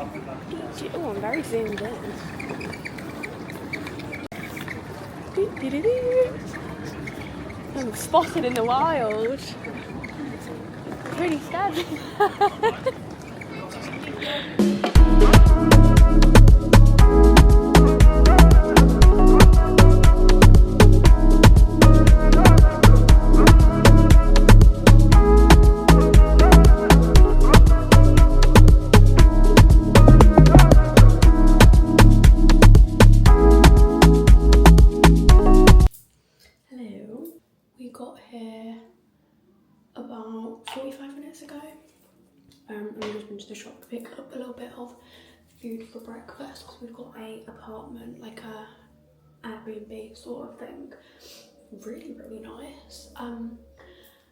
Oh, I'm very zoomed in. I'm spotted in the wild. Really scared me. We got here about 45 minutes ago, and we've just been to the shop to pick up a little bit of food for breakfast because we've got a apartment, like a Airbnb sort of thing. Really nice.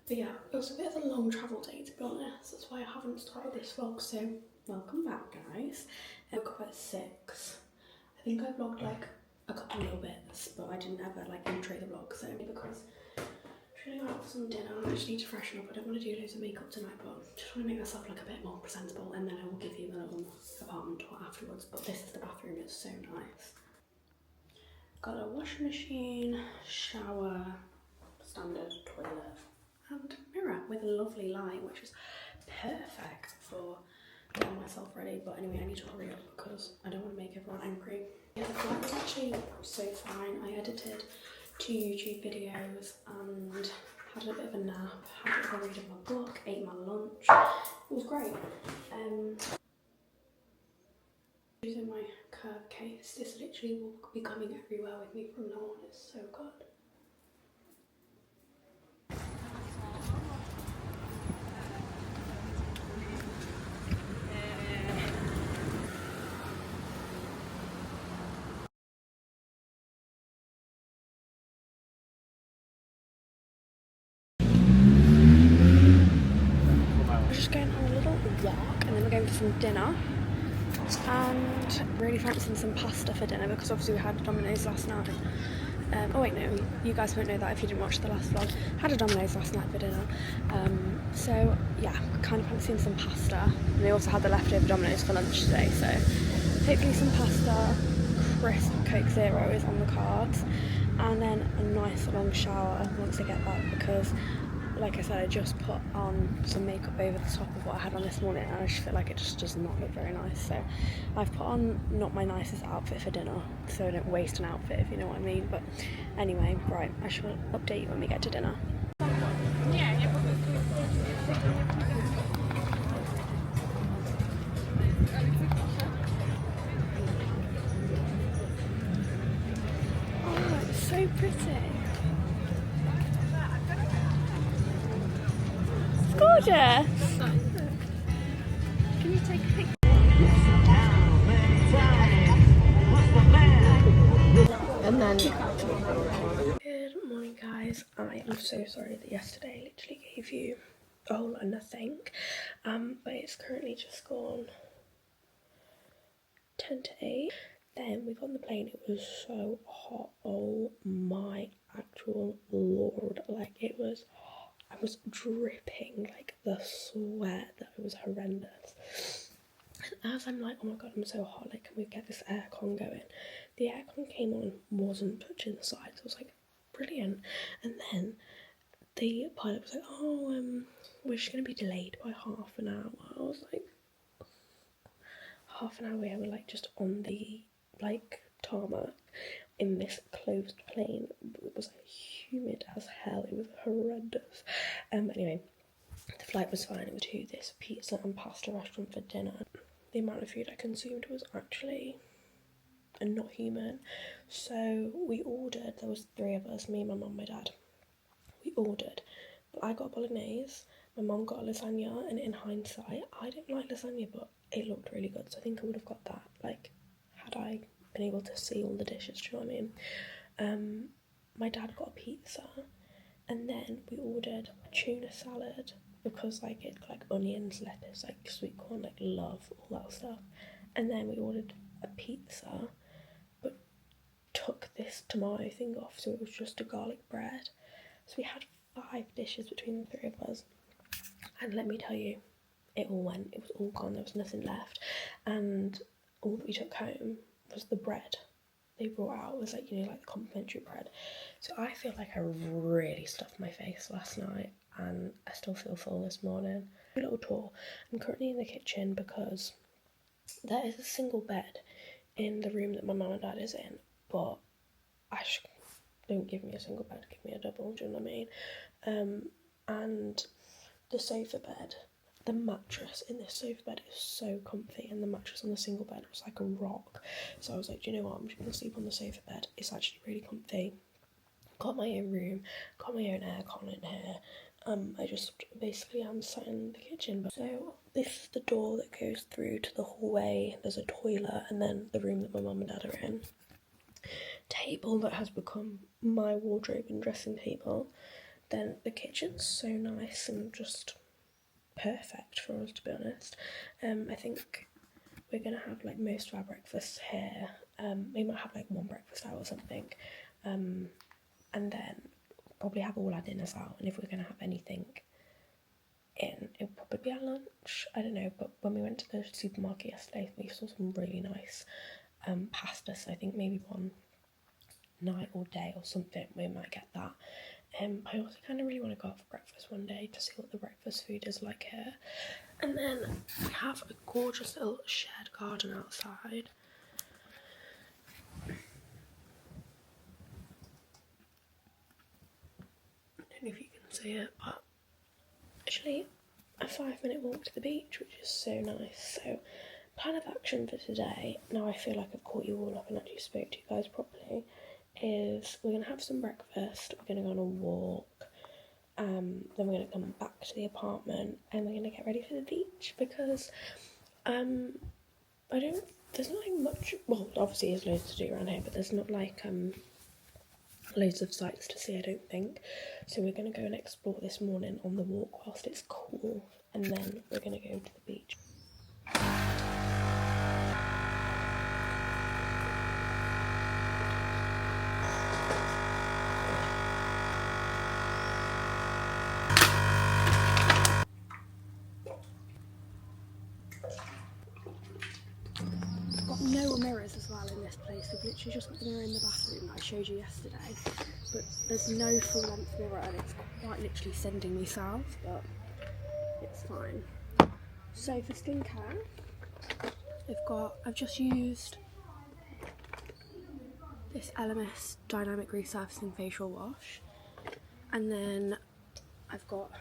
But yeah, it was a bit of a long travel day, to be honest. That's why I haven't started this vlog, so welcome back, guys. I woke up at 6. I think I vlogged like a couple little bits, but I didn't ever like intro the vlog, so because I'm going out for some dinner. I just need to freshen up. I don't want to do loads of makeup tonight, but I just want to make myself look a bit more presentable, and then I will give you the little apartment tour afterwards. But this is the bathroom, it's so nice. Got a washing machine, shower, standard toilet, and mirror with a lovely light, which is perfect for getting myself ready. But anyway, I need to hurry up because I don't want to make everyone angry. Yeah, the flight was actually so fine. I edited 2 YouTube videos and had a bit of a nap, had a bit of a read of my book, ate my lunch. It was great. Using my curve case, this literally will be coming everywhere with me from now on. It's so good. We're just going on a little walk and then we're going for some dinner. And really fancying some pasta for dinner because obviously we had Domino's last night. Oh wait, no, you guys won't know that if you didn't watch the last vlog. Had a Domino's last night for dinner. So yeah, kind of fancying some pasta. And they also had the leftover Domino's for lunch today, so hopefully some pasta, crisp Coke Zero is on the cards, and then a nice long shower once I get back because, like I said, I just put on some makeup over the top of what I had on this morning and I just feel like it just does not look very nice. So I've put on not my nicest outfit for dinner, so I don't waste an outfit, if you know what I mean. But anyway, right, I shall update you when we get to dinner. Oh, it's so pretty. Gorgeous! Can you take a picture? And then... Good morning, guys. I am so sorry that yesterday I literally gave you a whole lot of nothing. But it's currently just gone 10 to 8. Then we got on the plane, it was so hot. Oh my actual lord. Like, it was... I was dripping, like the sweat, that it was horrendous. And as I'm like, oh my god, I'm so hot, like, can we get this aircon going? The aircon came on, wasn't touching the sides. I was like, brilliant. And then the pilot was like, oh, we're just going to be delayed by half an hour. I was like, half an hour, we were like just on the like tarmac in this closed plane. It was humid as hell, it was horrendous. Anyway, the flight was fine. It was to this pizza and pasta restaurant for dinner. The amount of food I consumed was actually not human. So we ordered, there was 3 of us, me, my mum, my dad. We ordered, but I got bolognese, my mum got a lasagna, and in hindsight, I don't like lasagna, but it looked really good, so I think I would have got that, like, had I been able to see all the dishes, do you know what I mean? My dad got a pizza, and then we ordered a tuna salad, because, like, it's like onions, lettuce, like sweet corn, like love, all that stuff. And then we ordered a pizza, but took this tomato thing off, so it was just a garlic bread. So we had 5 dishes between the 3 of us, and let me tell you, it all went. It was all gone. There was nothing left, and all that we took home was the bread they brought out. It was like, you know, like the complimentary bread. So I feel like I really stuffed my face last night, and I still feel full this morning. A little tour. I'm currently in the kitchen because there is a single bed in the room that my mum and dad is in, but don't give me a single bed, give me a double, do you know what I mean? And the sofa bed, the mattress in this sofa bed is so comfy, and the mattress on the single bed was like a rock. So I was like, do you know what, I'm just going to sleep on the sofa bed. It's actually really comfy. Got my own room, got my own aircon in here. I just basically am sat in the kitchen. So this is the door that goes through to the hallway. There's a toilet, and then the room that my mum and dad are in. Table that has become my wardrobe and dressing table. Then the kitchen's so nice and just perfect for us, to be honest. I think we're gonna have like most of our breakfasts here. We might have like one breakfast out or something, and then probably have all our dinners out. And if we're gonna have anything in, it'll probably be our lunch. I don't know. But when we went to the supermarket yesterday, we saw some really nice pasta. So I think maybe one night or day or something we might get that. I also kind of really want to go out for breakfast one day to see what the breakfast food is like here. And then we have a gorgeous little shared garden outside. I don't know if you can see it, but actually a 5-minute walk to the beach, which is so nice. So plan of action for today, now I feel like I've caught you all up and actually spoke to you guys properly, is we're going to have some breakfast, we're going to go on a walk, then we're going to come back to the apartment, and we're going to get ready for the beach, because there's not like much, well obviously there's loads to do around here, but there's not like loads of sights to see, I don't think. So we're going to go and explore this morning on the walk whilst it's cool, and then we're going to go to the beach. No mirrors as well in this place. We've literally just got the mirror in the bathroom that I showed you yesterday, but there's no full length mirror, and it's quite literally sending me south, but it's fine. So for skincare, I've just used this LMS Dynamic Resurfacing Facial Wash, and then I've got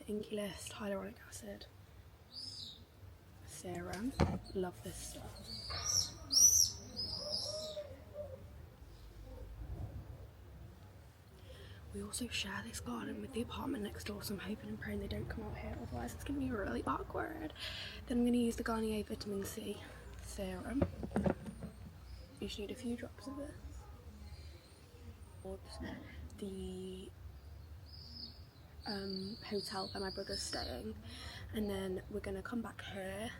the Inky List Hyaluronic Acid Serum. Love this stuff. We also share this garden with the apartment next door, so I'm hoping and praying they don't come out here, otherwise it's going to be really awkward. Then I'm going to use the Garnier Vitamin C Serum. You just need a few drops of this. The hotel where my brother's staying, and then we're going to come back here,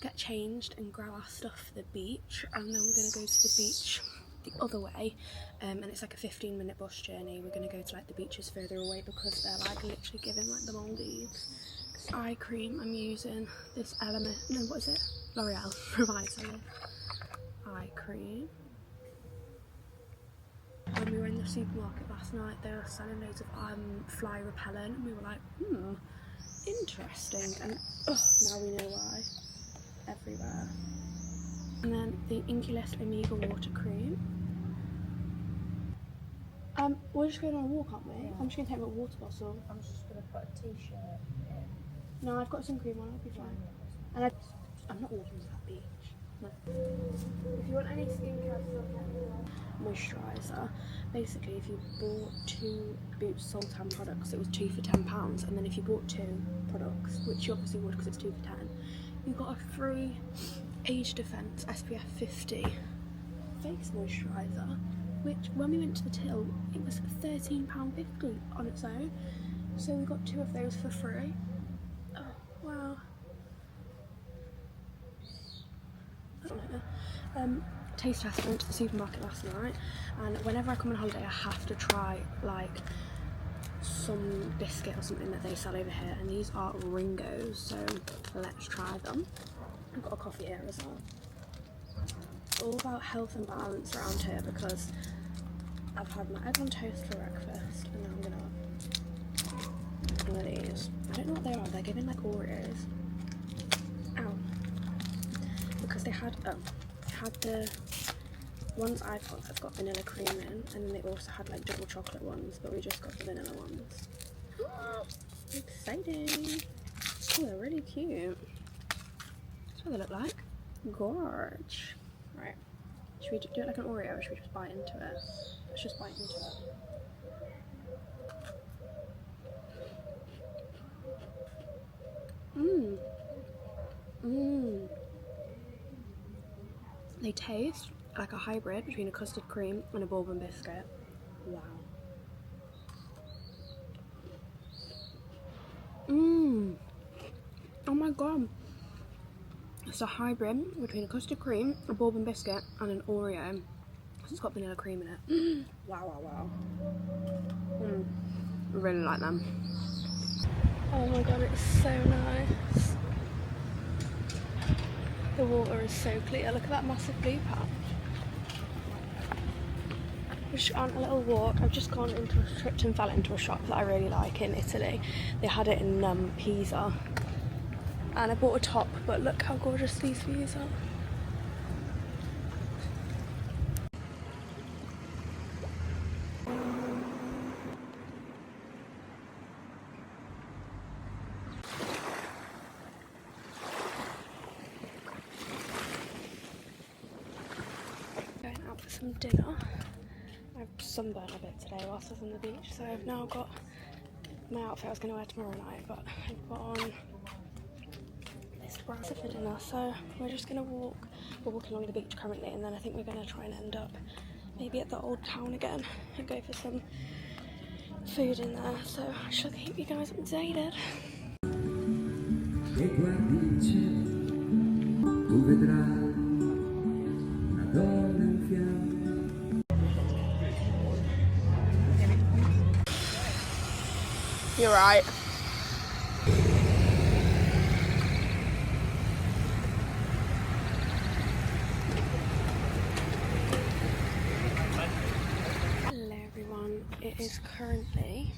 get changed and grab our stuff for the beach, and then we're going to go to the beach the other way, and it's like a 15-minute bus journey. We're going to go to like the beaches further away because they're like literally giving like the Maldives. Eye cream, I'm using this L'Oreal provides eye cream. When we were in the supermarket last night, they were selling loads of fly repellent, and we were like, interesting, and now we know why. Everywhere. And then the Inky List Omega Water Cream. We're just going on a walk, aren't we? Yeah. I'm just going to take my water bottle. I'm just going to put a t-shirt in. No, I've got some cream on, I'll be fine. And I'm not walking to that beach. No. If you want any skincare stuff, moisturiser. Basically, if you bought 2 Boots Sultan products, it was 2 for £10. And then if you bought 2 products, which you obviously would because it's 2 for £10, you got a free Age Defence SPF 50 face moisturiser, which when we went to the till, it was £13.50 on its own. So we got 2 of those for free. Oh, wow. Taste test. I went to the supermarket last night, and whenever I come on holiday I have to try like some biscuit or something that they sell over here, and these are Ringos, so let's try them. I've got a coffee here as well. It's all about health and balance around here because I've had my egg on toast for breakfast, and now I'm gonna have one of these. I don't know what they are, they're giving like Oreos. Ow. Because they had the ones I've got that's got vanilla cream in, and then they also had like double chocolate ones, but we just got the vanilla ones. Exciting! Oh, they're really cute. That's what they look like. Gorge. Right. Should we do it like an Oreo, or should we just bite into it? Let's just bite into it. Mmm. Mmm. They taste like a hybrid between a custard cream and a bourbon biscuit. Wow. Mmm. Oh my god. It's a hybrid between a custard cream, a bourbon biscuit, and an Oreo. It's got vanilla cream in it. Wow, wow, wow. I really like them. Oh my god, it's so nice. The water is so clear. Look at that massive blue patch. We're just on a little walk. I've just gone into a tripped and fell into a shop that I really like in Italy. They had it in Pisa. And I bought a top, but look how gorgeous these views are. Going out for some dinner. I've sunburned a bit today whilst I was on the beach, so I've now got my outfit I was going to wear tomorrow night, but I've got on this brown for dinner, so we're just going to walk. We're walking along the beach currently, and then I think we're going to try and end up maybe at the old town again and go for some food in there, so I shall keep you guys updated. You're right. Hello everyone, it is currently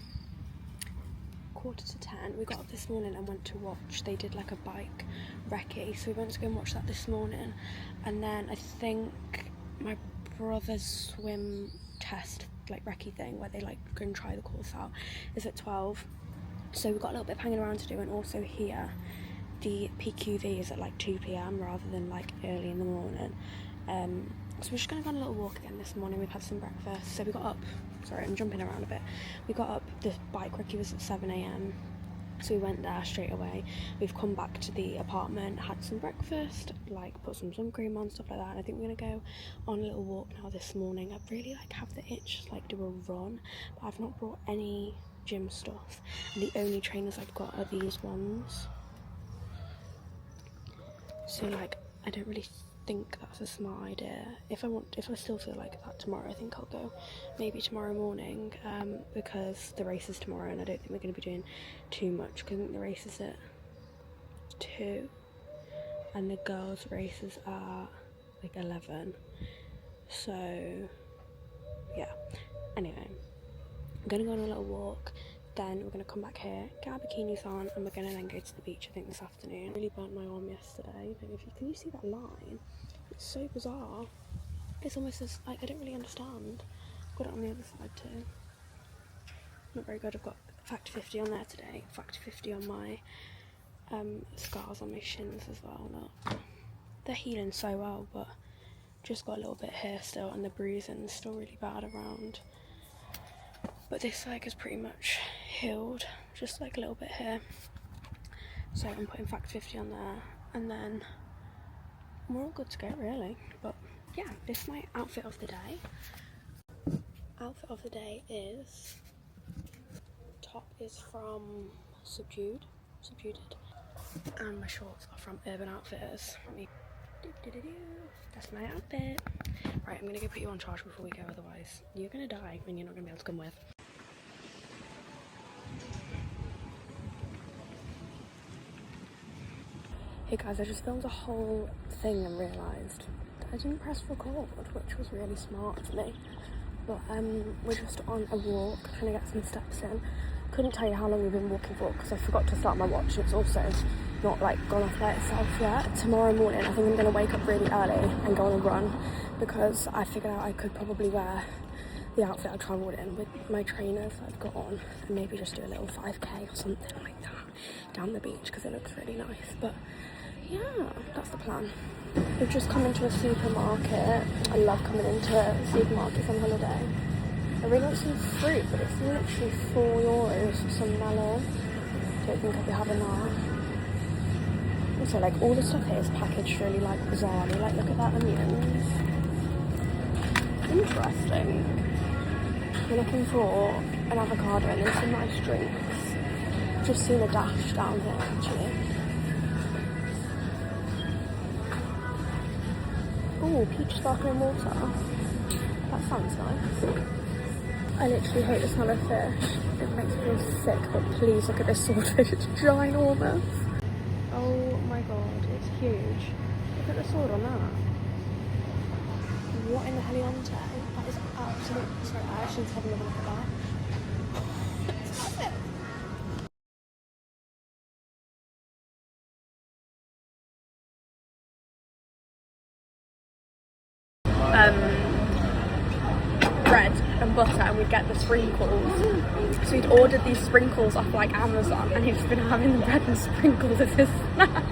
9:45. We got up this morning and went to watch, they did like a bike recce, so we went to go and watch that this morning, and then I think my brother's swim test like recce thing where they like go and try the course out is at 12, so we've got a little bit of hanging around to do, and also here the PQV is at like 2 PM rather than like early in the morning. So we're just going to go on a little walk again this morning. We've had some breakfast, so we got up, sorry I'm jumping around a bit, we got up, the bike recce was at 7 AM, so we went there straight away. We've come back to the apartment, had some breakfast, like put some sun cream on, stuff like that, and I think we're going to go on a little walk now this morning. I really like have the itch to like do a run, but I've not brought any gym stuff, and the only trainers I've got are these ones, so like I don't really think that's a smart idea. If I still feel like that tomorrow, I think I'll go maybe tomorrow morning, because the race is tomorrow and I don't think we're going to be doing too much, because I think the race is at 2 and the girls' races are like 11, so yeah. Anyway, I'm gonna go on a little walk, then we're going to come back here, get our bikinis on, and we're going to then go to the beach I think this afternoon. I really burnt my arm yesterday. I don't know if can you see that line? It's so bizarre. It's almost as like I don't really understand. I've got it on the other side too. Not very good. I've got factor 50 on there today, factor 50 on my scars on my shins as well. Look, they're healing so well, but just got a little bit here still, and the bruising is still really bad around. But this leg is pretty much healed, just like a little bit here. So I'm putting factor 50 on there, and then we're all good to go really. But yeah, this is my outfit of the day. Outfit of the day is, top is from Subdued, and my shorts are from Urban Outfitters. That's my outfit. Right, I'm gonna go put you on charge before we go, otherwise you're gonna die and you're not gonna be able to come with. Hey guys, I just filmed a whole thing and realised that I didn't press record, which was really smart of me. But we're just on a walk, trying to get some steps in. Couldn't tell you how long we've been walking for because I forgot to start my watch. It's also not like gone off by itself yet. Tomorrow morning I think I'm going to wake up really early and go on a run because I figured out I could probably wear the outfit I travelled in with my trainers that I've got on and maybe just do a little 5k or something like that down the beach because it looks really nice. But yeah, that's the plan. We've just come into a supermarket. I love coming into supermarkets on holiday. I really want some fruit, but it's literally €4 for some melon. Don't think I'll be having that. Also, like, all the stuff here is packaged really, like, bizarrely. Like, look at that onions. Interesting. We're looking for an avocado and then some nice drinks. Just seen a dash down here, actually. Ooh, peach sparkling water. That sounds nice. I literally hate the smell of fish. It makes me feel sick, but please look at this swordfish. It's ginormous. Oh my god, it's huge. Look at the sword on that. What in the heliante? That is absolutely... Sorry, I actually need to have another look at that. Bread and butter and we'd get the sprinkles. So he'd ordered these sprinkles off like Amazon and he's been having the bread and sprinkles as his snack.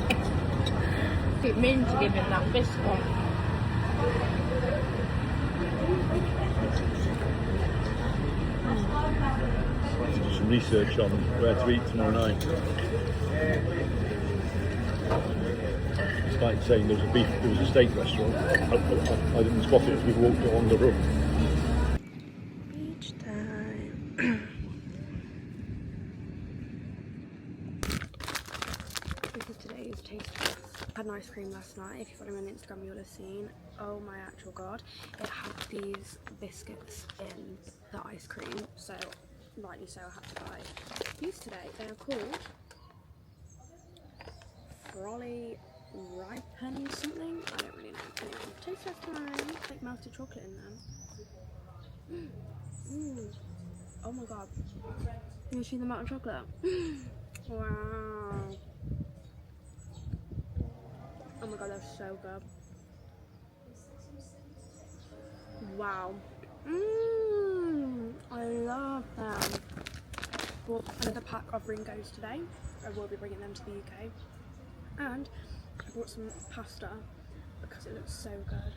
It means to give him that biscuit. Do some research on where to eat tomorrow night. It's like saying there was a steak restaurant. I didn't spot it as we walked along the road. Beach time. This is today's taste test. I had an ice cream last night. If you follow me on Instagram, you'll have seen. Oh my actual god. It had these biscuits in the ice cream. So, rightly so, I had to buy these today. They are called Frolly Ripen something? I don't really know. Anyway, taste test time. Like melted chocolate in them. Oh my god. You see the melted chocolate? Wow. Oh my god, they're so good. Wow. I love them. Bought another pack of Ringos today. I will be bringing them to the UK. And I bought some pasta because it looks so good.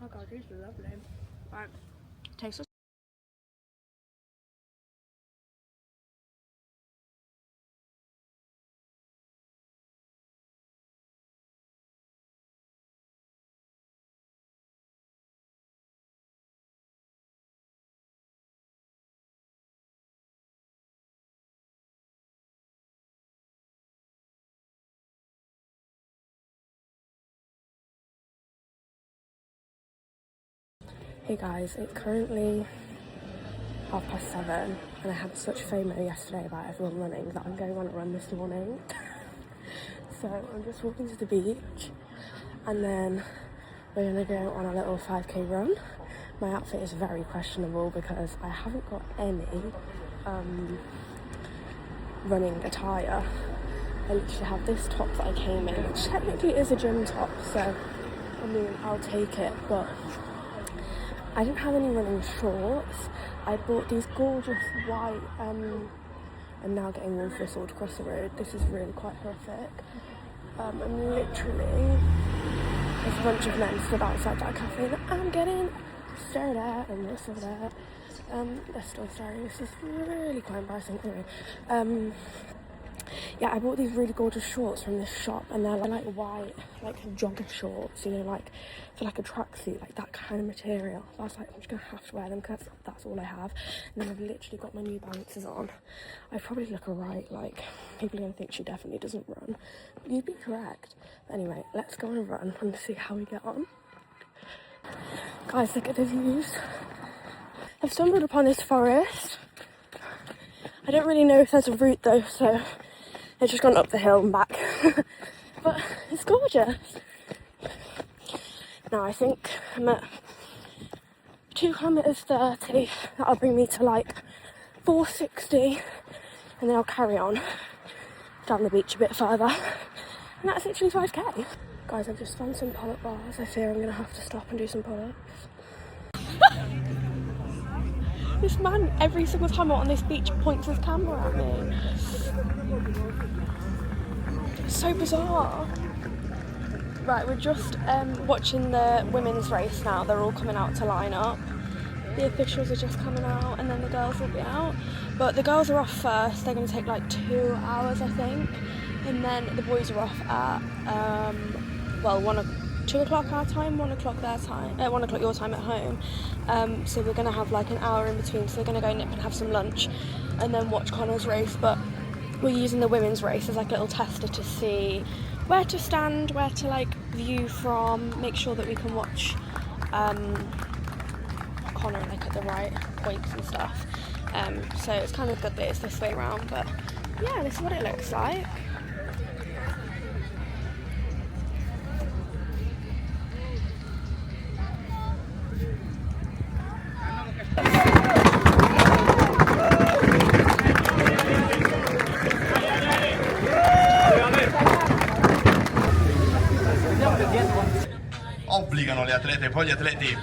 Oh god, these are lovely. Right, taste it. Hey guys, it's currently 7:30 and I had such FOMO yesterday about everyone running that I'm going on a run this morning. So I'm just walking to the beach and then we're going to go on a little 5k run. My outfit is very questionable because I haven't got any running attire. I literally have this top that I came in, which technically is a gym top, so I mean I'll take it, but I didn't have any running shorts. I bought these gorgeous white, I'm now getting one for assault across the road. This is really quite horrific. And literally, there's a bunch of men stood outside that cafe that I'm getting stared at and this or that. They're still staring. This is really quite embarrassing. Anyway, yeah, I bought these really gorgeous shorts from this shop and they're like white, like jogger shorts, you know, like for like a tracksuit, like that kind of material. So I was like, I'm just gonna have to wear them because that's all I have. And then I've literally got my New Balances on. I probably look alright, like people are gonna think she definitely doesn't run. But you'd be correct. But anyway, let's go on a run and see how we get on. Guys, look at the views. I've stumbled upon this forest. I don't really know if there's a route though, so I've just gone up the hill and back. but it's gorgeous. Now I think I'm at 2 kilometres 30. That'll bring me to like 460, and then I'll carry on down the beach a bit further, and that's literally 5k. Guys, I've just found some pull-up bars. I fear I'm gonna have to stop and do some pull-ups. This man, every single time I'm on this beach, points his camera at me. It's so bizarre. Right, we're just watching the women's race now. They're all coming out to line up. The officials are just coming out, and then the girls will be out. But the girls are off first. They're going to take like 2 hours, I think. And then the boys are off at, 2 o'clock our time, 1 o'clock their time, 1 o'clock your time at home. So we're going to have like an hour in between. So we're going to go nip and have some lunch and then watch Connor's race. But we're using the women's race as like a little tester to see where to stand, where to like view from, make sure that we can watch Connor like at the right points and stuff. So it's kind of good that it's this way around, but yeah, this is what it looks like. Obbligano le atlete e poi gli atleti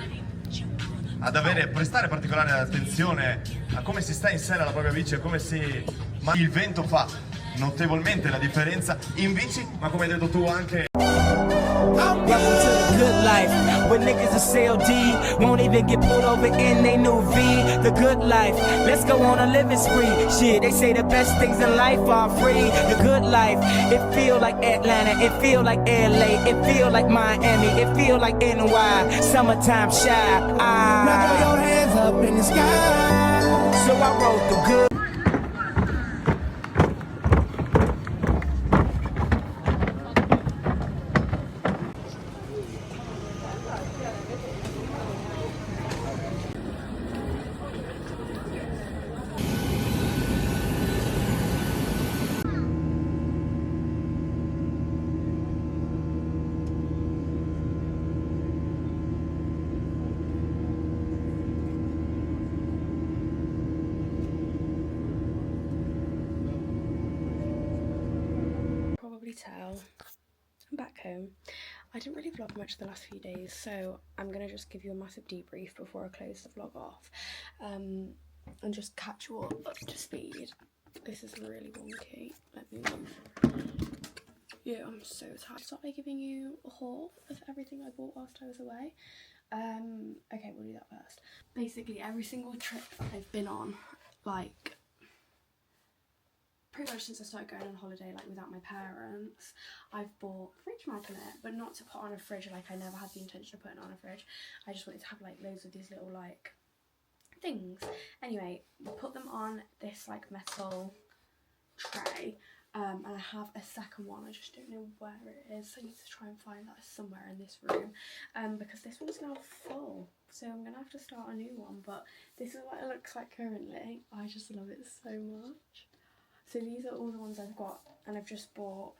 ad prestare particolare attenzione a come si sta in sella la propria bici e come ma il vento fa notevolmente la differenza in bici, ma come hai detto tu anche. Welcome to the good life, where niggas are CLD, won't even get pulled over in they new V. The good life, let's go on a living spree. Shit, they say the best things in life are free. The good life, it feel like Atlanta, it feel like LA, it feel like Miami, it feel like NY, summertime shy. Now throw your hands up in the sky. So I wrote the good. Tell I'm back home. I didn't really vlog much the last few days, so I'm gonna just give you a massive debrief before I close the vlog off, and just catch you all up to speed. This is really wonky. Let me move. Yeah, I'm so tired. Start by giving you a haul of everything I bought whilst I was away. Okay, we'll do that first. Basically, every single trip I've been on, like pretty much since I started going on holiday, like without my parents, I've bought a fridge magnet, but not to put on a fridge. Like, I never had the intention of putting it on a fridge. I just wanted to have like loads of these little like things. Anyway, put them on this like metal tray, and I have a second one. I just don't know where it is, so I need to try and find that somewhere in this room, because this one's now full, so I'm gonna have to start a new one. But this is what it looks like currently. I just love it so much. So these are all the ones I've got, and I've just bought,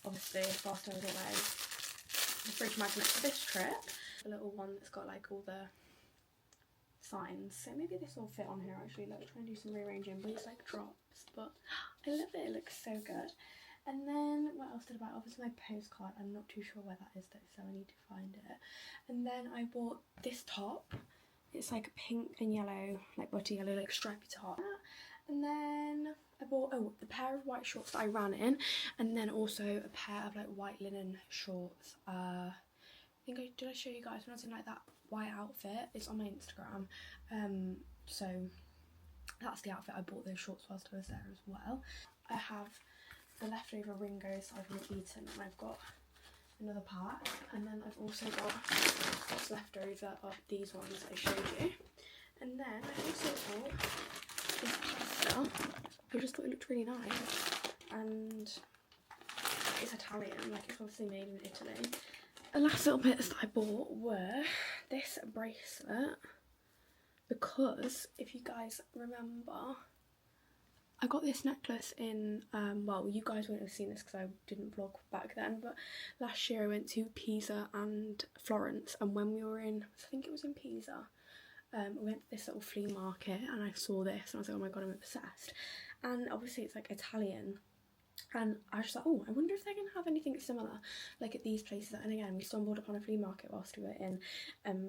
obviously, whilst I was away, the fridge magnet for this trip. A little one that's got like all the signs. So maybe this will fit on here actually. Let's try and do some rearranging, but it's like drops. But I love it, it looks so good. And then, what else did I buy? Obviously my postcard, I'm not too sure where that is though, so I need to find it. And then I bought this top. It's like a pink and yellow, like butty yellow, like stripy top. And then I bought the pair of white shorts that I ran in, and then also a pair of like white linen shorts. I think did I show you guys when I was in like that white outfit? It's on my Instagram. So that's the outfit. I bought those shorts whilst I was there as well. I have the leftover Ringos I've not eaten, and I've got another pack, and then I've also got what's left over of these ones I showed you. And then I also bought this pasta. I just thought it looked really nice, and it's Italian, like it's obviously made in Italy. The last little bits that I bought were this bracelet, because if you guys remember, I got this necklace in, well, you guys won't have seen this because I didn't vlog back then, but last year I went to Pisa and Florence, and when we were in, I think it was in Pisa, we went to this little flea market and I saw this and I was like, oh my god, I'm obsessed. And obviously it's like Italian, and I was just like, oh, I wonder if they're going to have anything similar like at these places. And again, we stumbled upon a flea market whilst we were in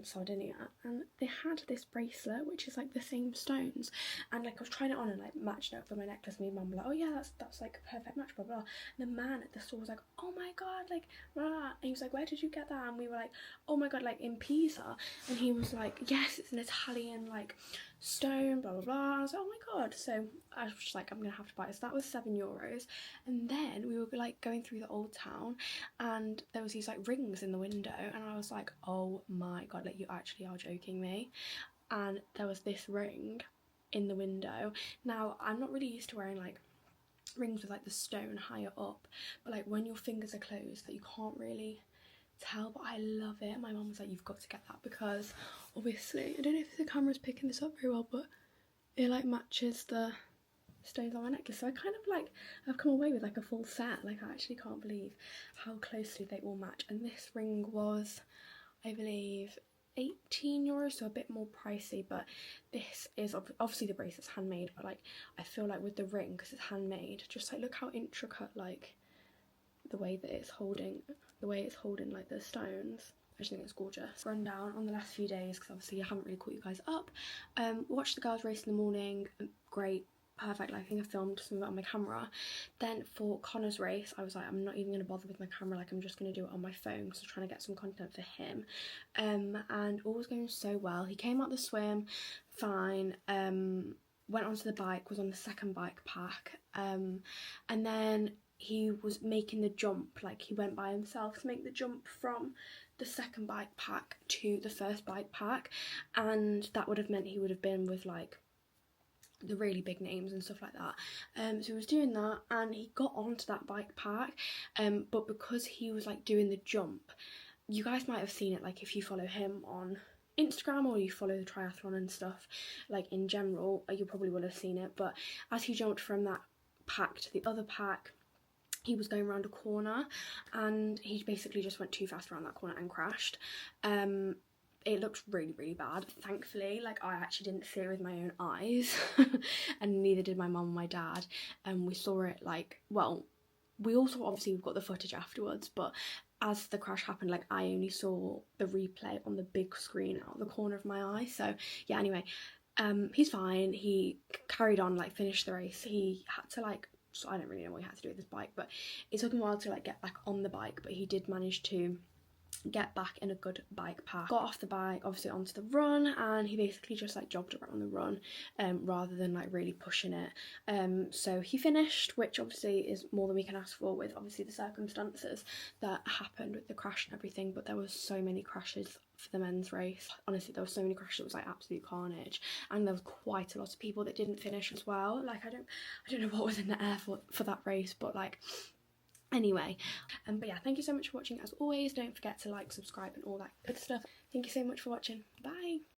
Sardinia, and they had this bracelet which is like the same stones, and like I was trying it on and like matched it up with my necklace. Me and mum were like, oh yeah, that's like a perfect match, blah blah. And the man at the store was like, oh my god, like blah. And he was like, where did you get that? And we were like, oh my god, like in Pisa. And he was like, yes, it's an Italian like stone, blah blah blah. And I was like, oh my god. So I was just like, I'm gonna have to buy it. So that was €7. And then we were like going through the old town, and there was these like rings in the window, and I was like, oh my god, like you actually are joking me. And there was this ring in the window. Now I'm not really used to wearing like rings with like the stone higher up, but like when your fingers are closed, that you can't really tell, but I love it. My mum was like, you've got to get that, because obviously I don't know if the camera's picking this up very well, but it like matches the stones on my necklace. So I kind of like, I've come away with like a full set. Like I actually can't believe how closely they all match. And this ring was, I believe, €18, so a bit more pricey, but this is obviously the bracelet's handmade, but like I feel like with the ring, because it's handmade, just like look how intricate like the way that it's holding like the stones. I just think it's gorgeous. Run down on the last few days, because obviously I haven't really caught you guys up. Watched the girls race in the morning, great, perfect. Like, I think I filmed some of it on my camera. Then for Connor's race, I was like, I'm not even going to bother with my camera, like I'm just going to do it on my phone, because I'm trying to get some content for him. And all was going so well. He came out the swim fine, went onto the bike, was on the second bike pack, and then he was making the jump, like he went by himself to make the jump from the second bike pack to the first bike pack, and that would have meant he would have been with like the really big names and stuff like that. So he was doing that, and he got onto that bike pack, but because he was like doing the jump, you guys might have seen it, like if you follow him on Instagram or you follow the triathlon and stuff, like in general, you probably will have seen it. But as he jumped from that pack to the other pack, he was going around a corner, and he basically just went too fast around that corner and crashed. It looked really, really bad. Thankfully, like I actually didn't see it with my own eyes, and neither did my mum and my dad. And we saw it like, well, we also obviously we've got the footage afterwards, but as the crash happened, like I only saw the replay on the big screen out of the corner of my eye. So yeah, anyway, he's fine. He carried on, like finished the race. He had to like, so I don't really know what he had to do with his bike, but it took him a while to like get back on the bike, but he did manage to get back in a good bike pack. Got off the bike, obviously onto the run, and he basically just like jogged around the run rather than like really pushing it. So he finished, which obviously is more than we can ask for with obviously the circumstances that happened with the crash and everything. But there was so many crashes for the men's race. Honestly, there were so many crashes, it was like absolute carnage, and there was quite a lot of people that didn't finish as well. Like I don't know what was in the air for that race, but like anyway, but yeah, thank you so much for watching. As always, don't forget to like, subscribe and all that good stuff. Thank you so much for watching. Bye.